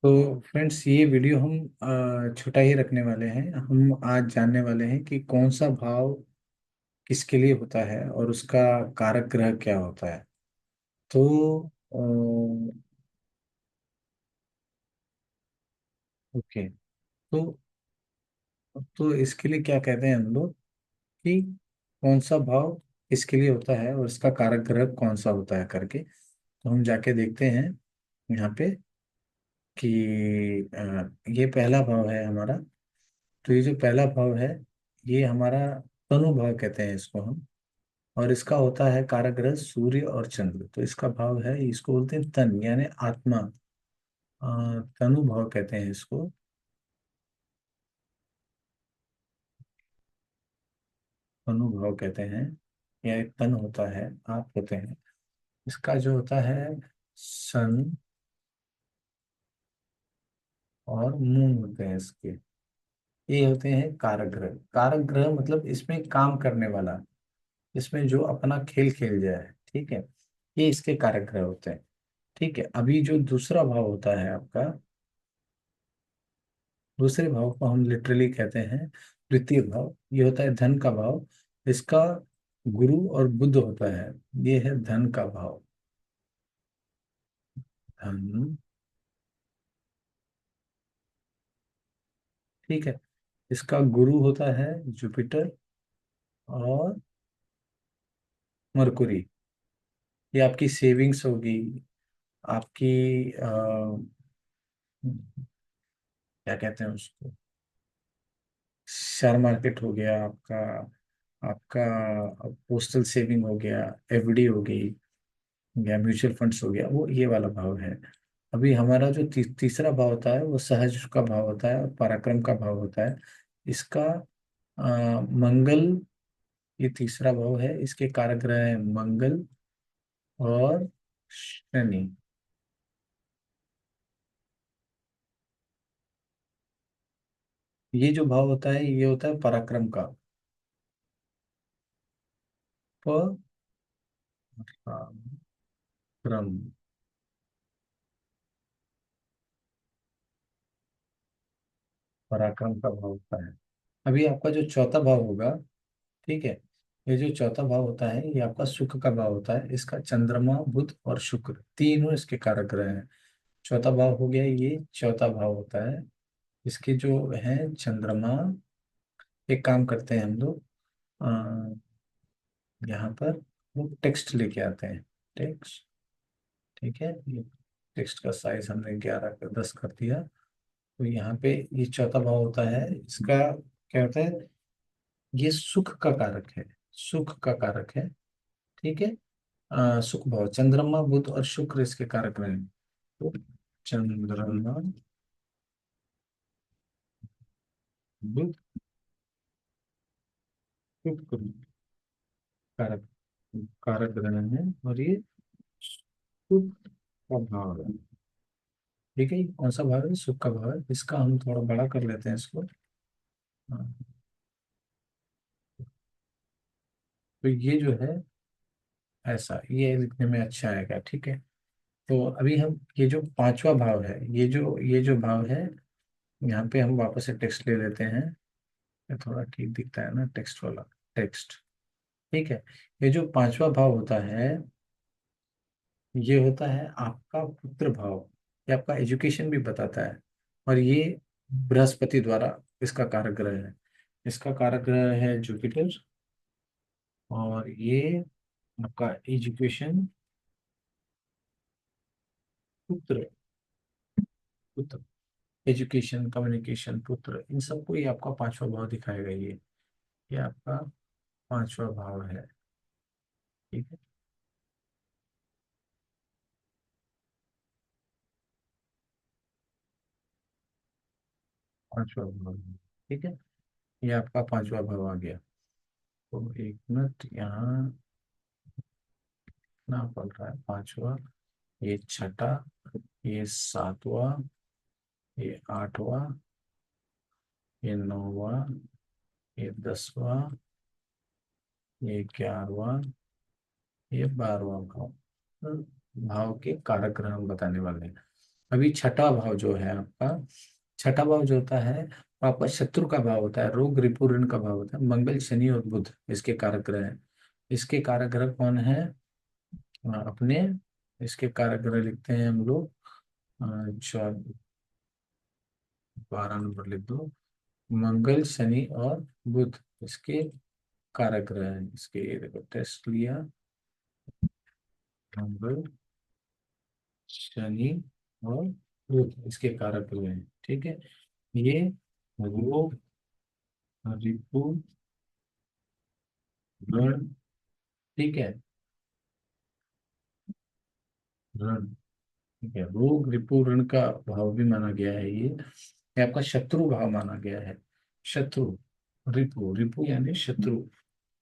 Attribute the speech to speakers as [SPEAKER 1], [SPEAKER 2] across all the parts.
[SPEAKER 1] तो फ्रेंड्स, ये वीडियो हम छोटा ही रखने वाले हैं। हम आज जानने वाले हैं कि कौन सा भाव किसके लिए होता है और उसका कारक ग्रह क्या होता है। तो ओके। तो इसके लिए क्या कहते हैं हम लोग कि कौन सा भाव किसके लिए होता है और इसका कारक ग्रह कौन सा होता है करके। तो हम जाके देखते हैं यहाँ पे कि ये पहला भाव है हमारा। तो ये जो पहला भाव है, ये हमारा तनु भाव कहते हैं इसको हम। और इसका होता है कारक ग्रह सूर्य और चंद्र। तो इसका भाव है, इसको बोलते हैं तन यानी आत्मा। तनु भाव कहते हैं इसको। तनु भाव कहते हैं। यह एक तन होता है, आप होते हैं। इसका जो होता है सन और मून होते हैं इसके। ये होते हैं कारक ग्रह। कारक ग्रह मतलब इसमें काम करने वाला, इसमें जो अपना खेल खेल जाए, ठीक है। ये इसके कारक ग्रह होते हैं। ठीक है। अभी जो दूसरा भाव होता है आपका, दूसरे भाव को हम लिटरली कहते हैं द्वितीय भाव। ये होता है धन का भाव। इसका गुरु और बुध होता है। ये है धन का भाव। धन। ठीक है। इसका गुरु होता है जुपिटर और मरकुरी। ये आपकी सेविंग्स होगी, आपकी क्या कहते हैं उसको, शेयर मार्केट हो गया आपका, आपका पोस्टल सेविंग हो गया, एफडी हो गई, या म्यूचुअल फंड्स हो गया, वो ये वाला भाव है। अभी हमारा जो तीसरा भाव होता है वो सहज का भाव होता है और पराक्रम का भाव होता है। इसका मंगल, ये तीसरा भाव है। इसके कारक ग्रह है मंगल और शनि। ये जो भाव होता है ये होता है पराक्रम का। पराक्रम। पराक्रम का भाव होता है। अभी आपका जो चौथा भाव होगा, ठीक है, ये जो चौथा भाव होता है ये आपका सुख का भाव होता है। इसका चंद्रमा बुध और शुक्र तीनों इसके कारक ग्रह हैं। चौथा भाव हो गया, ये चौथा भाव होता है। इसके जो है चंद्रमा, एक काम करते हैं हम लोग, अ, यहाँ पर वो टेक्स्ट लेके आते हैं। टेक्स्ट। ठीक है। ये टेक्स्ट का साइज हमने 11 का 10 कर दिया। तो यहाँ पे ये चौथा भाव होता है इसका, क्या होता है, ये सुख का कारक है। सुख का कारक है। ठीक है। सुख भाव चंद्रमा बुध और शुक्र इसके कारक रहे। तो चंद्रमा बुध शुक्र कारक, कारक ग्रह है। और ये सुख का भाव है। ठीक है। ये कौन सा भाव है? सुख का भाव है। इसका हम थोड़ा बड़ा कर लेते हैं इसको। हाँ, तो ये जो है ऐसा, ये लिखने में अच्छा आएगा। ठीक है। तो अभी हम ये जो पांचवा भाव है, ये जो भाव है, यहाँ पे हम वापस से टेक्स्ट ले लेते हैं। ये थोड़ा ठीक दिखता है ना टेक्स्ट वाला। टेक्स्ट। ठीक है। ये जो पांचवा भाव होता है, ये होता है आपका पुत्र भाव। ये आपका एजुकेशन भी बताता है। और ये बृहस्पति द्वारा इसका कारक ग्रह है। इसका कारक ग्रह है जुपिटर। और ये आपका एजुकेशन, पुत्र, पुत्र, एजुकेशन, कम्युनिकेशन, पुत्र, इन सबको ये आपका पांचवा भाव दिखाएगा। ये आपका पांचवा भाव है। ठीक है। पांचवा भाव है। ठीक है। ये आपका पांचवा भाव आ गया। तो एक मिनट, यहाँ ना पड़ रहा है पांचवा, ये छठा, ये सातवां, ये आठवां, ये नौवां, ये 10वां, ये 11वां, ये 12वां भाव। तो भाव के कारक ग्रह हम बताने वाले हैं। अभी छठा भाव जो है आपका, छठा भाव जो होता है वो आपका शत्रु का भाव होता है, रोग रिपु ऋण का भाव होता है। मंगल शनि और बुध इसके कारक ग्रह हैं। इसके कारक ग्रह कौन है? अपने इसके कारक ग्रह लिखते हैं हम लोग। 12 नंबर लिख दो। मंगल शनि और बुध इसके कारक ग्रह हैं। इसके ये देखो टेस्ट लिया, मंगल शनि और बुध इसके कारक ग्रह हैं, ठीक है। ये रोग रिपु ऋण, ठीक है, ऋण, ठीक है, रोग रिपु ऋण का भाव भी माना गया है ये आपका शत्रु भाव माना गया है। शत्रु, रिपु, रिपु यानी शत्रु,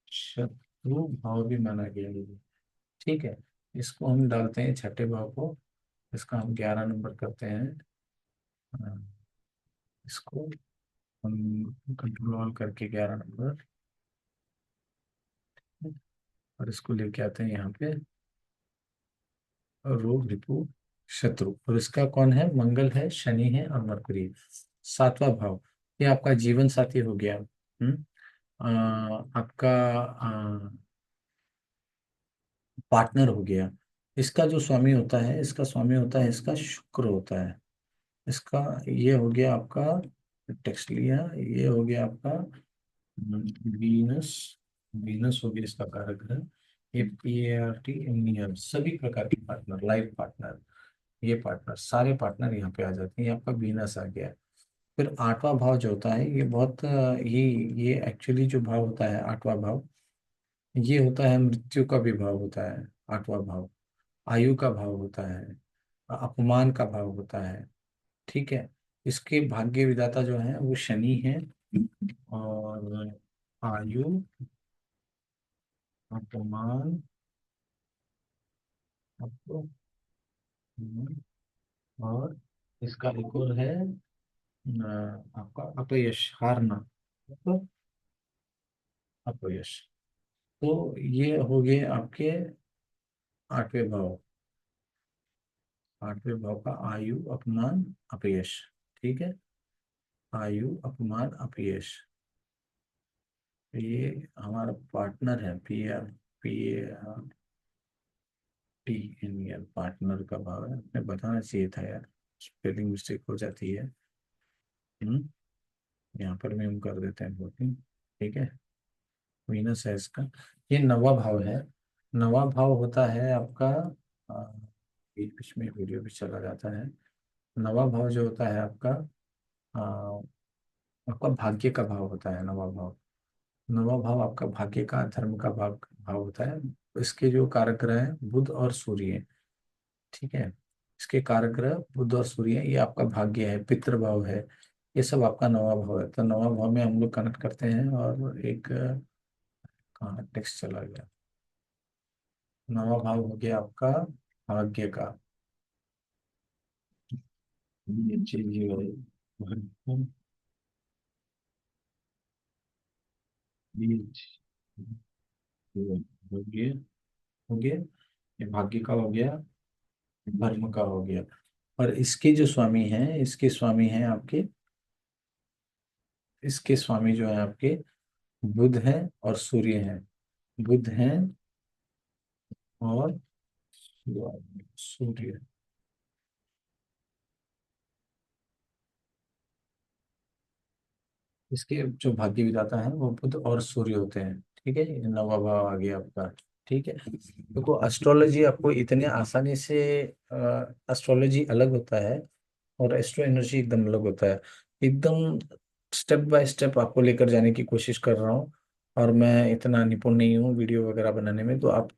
[SPEAKER 1] शत्रु भाव भी माना गया है ये, ठीक है। इसको हम डालते हैं छठे भाव को, इसका हम 11 नंबर करते हैं। हाँ, इसको हम कंट्रोल करके 11 नंबर, और इसको लेके आते हैं यहाँ पे, रोग रिपु शत्रु, और इसका कौन है? मंगल है, शनि है और मरकुरी है। सातवां भाव, ये आपका जीवन साथी हो गया। आपका पार्टनर हो गया। इसका जो स्वामी होता है, इसका स्वामी होता है, इसका शुक्र होता है। इसका ये हो गया आपका, टेक्स्ट लिया, ये हो गया आपका वीनस, वीनस हो गया इसका कारक ग्रह। ये PART इंजीनियर, सभी प्रकार के पार्टनर, लाइफ पार्टनर, ये पार्टनर, सारे पार्टनर यहाँ पे आ जाते हैं। ये आपका वीनस आ गया। फिर आठवां भाव जो होता है ये बहुत ये एक्चुअली जो भाव होता है आठवां भाव, ये होता है मृत्यु का भी भाव होता है। आठवां भाव आयु का भाव होता है, अपमान का भाव होता है, ठीक है। इसके भाग्य विधाता जो है वो शनि है, और आयु, अपमान, अपमान, और इसका एक और है आपका अपयश, हारना, मतलब अपयश। तो ये हो गए आपके आठवें भाव, आठवें भाव का आयु, अपमान, अपयश, ठीक है। आयु, अपमान, अपयश, ये हमारा पार्टनर है। PART पार्टनर का भाव है, आपने बताना चाहिए था यार, स्पेलिंग मिस्टेक हो जाती है। हम्म, यहाँ पर भी हम कर देते हैं वोटिंग, ठीक है। वीनस है इसका। ये नवा भाव है। नवा भाव होता है आपका, बीच बीच में वीडियो भी चला जाता है। नवा भाव जो होता है आपका, आ, आपका भाग्य का भाव होता है नवा भाव। नवा भाव आपका भाग्य का, धर्म का भाव भाव होता है। इसके जो कारक ग्रह हैं बुध और सूर्य हैं, ठीक है। इसके कारक ग्रह बुध और सूर्य हैं। ये आपका भाग्य है, पितृ भाव है, ये सब आपका नवा भाव है। तो नवा भाव में हम लोग कनेक्ट करते हैं, और एक कहाँ टेक्स्ट चला गया, नवा भाव हो गया आपका भाग्य का। ये चीज ये है, ये हो गया, हो गया, ये भाग्य का हो गया, धर्म का हो गया। और इसके जो स्वामी हैं, इसके स्वामी हैं आपके, इसके स्वामी जो है आपके बुध हैं और सूर्य हैं। बुध हैं और सूर्य। इसके जो भाग्य विधाता है वो बुध और सूर्य होते हैं, ठीक है। ये नवा भाव आ गया आपका, ठीक है। देखो एस्ट्रोलॉजी आपको इतने आसानी से, एस्ट्रोलॉजी अलग होता है और एस्ट्रो एनर्जी एकदम अलग होता है। एकदम स्टेप बाय स्टेप आपको लेकर जाने की कोशिश कर रहा हूँ, और मैं इतना निपुण नहीं हूँ वीडियो वगैरह बनाने में, तो आप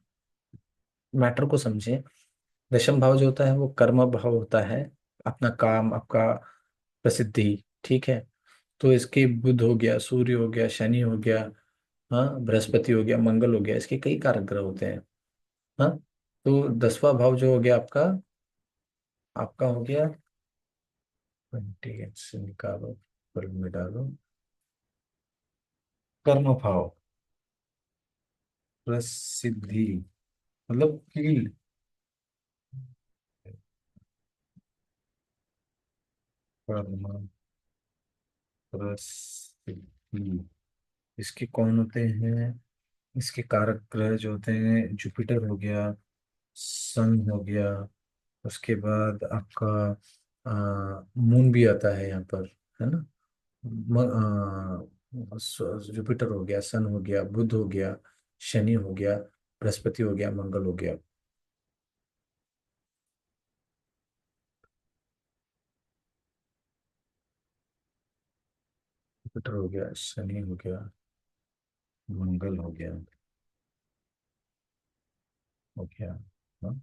[SPEAKER 1] मैटर को समझें। दशम भाव जो होता है वो कर्म भाव होता है, अपना काम, आपका प्रसिद्धि, ठीक है। तो इसके बुध हो गया, सूर्य हो गया, शनि हो गया, हाँ, बृहस्पति हो गया, मंगल हो गया, इसके कई कारक ग्रह होते हैं। हाँ, तो 10वां भाव जो हो गया आपका, आपका हो गया 28 से निकालो, बल में डालो, कर्म भाव, प्रसिद्धि, मतलब फील्ड, कर्म प्रसिद्धि, इसके कौन होते हैं? इसके कारक ग्रह जो होते हैं, जुपिटर हो गया, सन हो गया, उसके बाद आपका मून भी आता है यहाँ पर, है ना। जुपिटर हो गया, सन हो गया, बुध हो गया, शनि हो गया, बृहस्पति हो गया, मंगल हो गया। जुपिटर हो गया, शनि हो गया, मंगल हो गया, हाँ,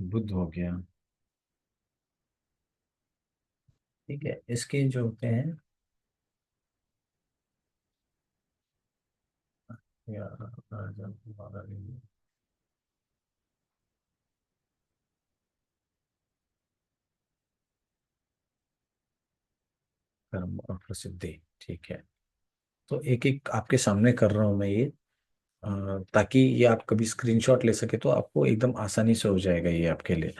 [SPEAKER 1] बुध हो गया। ठीक है, इसके जो होते हैं, या कर्म और प्रसिद्धि। ठीक है, तो एक एक आपके सामने कर रहा हूँ मैं ये, ताकि ये आप कभी स्क्रीनशॉट ले सके तो आपको एकदम आसानी से हो जाएगा ये आपके लिए।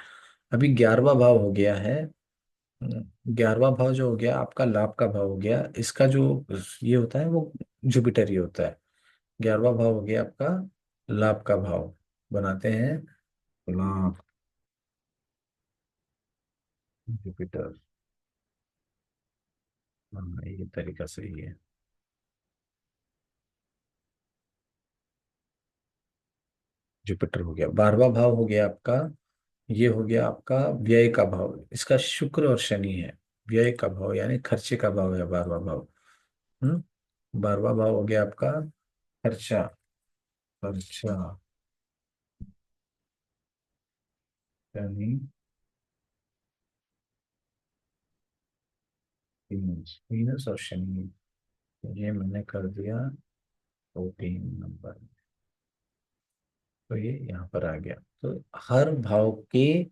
[SPEAKER 1] अभी 11वां भाव हो गया है। 11वां भाव जो हो गया आपका लाभ का भाव हो गया, इसका जो ये होता है वो जुपिटर ही होता है। 11वां भाव हो गया आपका लाभ का भाव, बनाते हैं लाभ, जुपिटर। हाँ, ये तरीका सही है। जुपिटर हो गया। 12वां भाव हो गया आपका, ये हो गया आपका व्यय का भाव, इसका शुक्र और शनि है। व्यय का भाव यानी खर्चे का भाव है 12वां भाव। 12वां भाव हो गया आपका खर्चा। खर्चा, शनि, वीनस, वीनस और शनि, ये मैंने कर दिया 3 नंबर। तो ये यहाँ पर आ गया। तो हर भाव के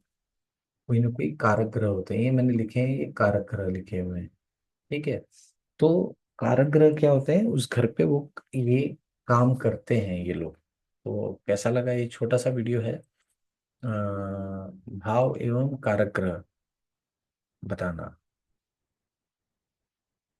[SPEAKER 1] कोई ना कोई कारक ग्रह होते हैं, ये मैंने लिखे हैं, ये कारक ग्रह लिखे हुए हैं। ठीक है, तो कारक ग्रह क्या होते हैं उस घर पे, वो ये काम करते हैं ये लोग। तो कैसा लगा ये छोटा सा वीडियो है, भाव एवं कारक ग्रह, बताना।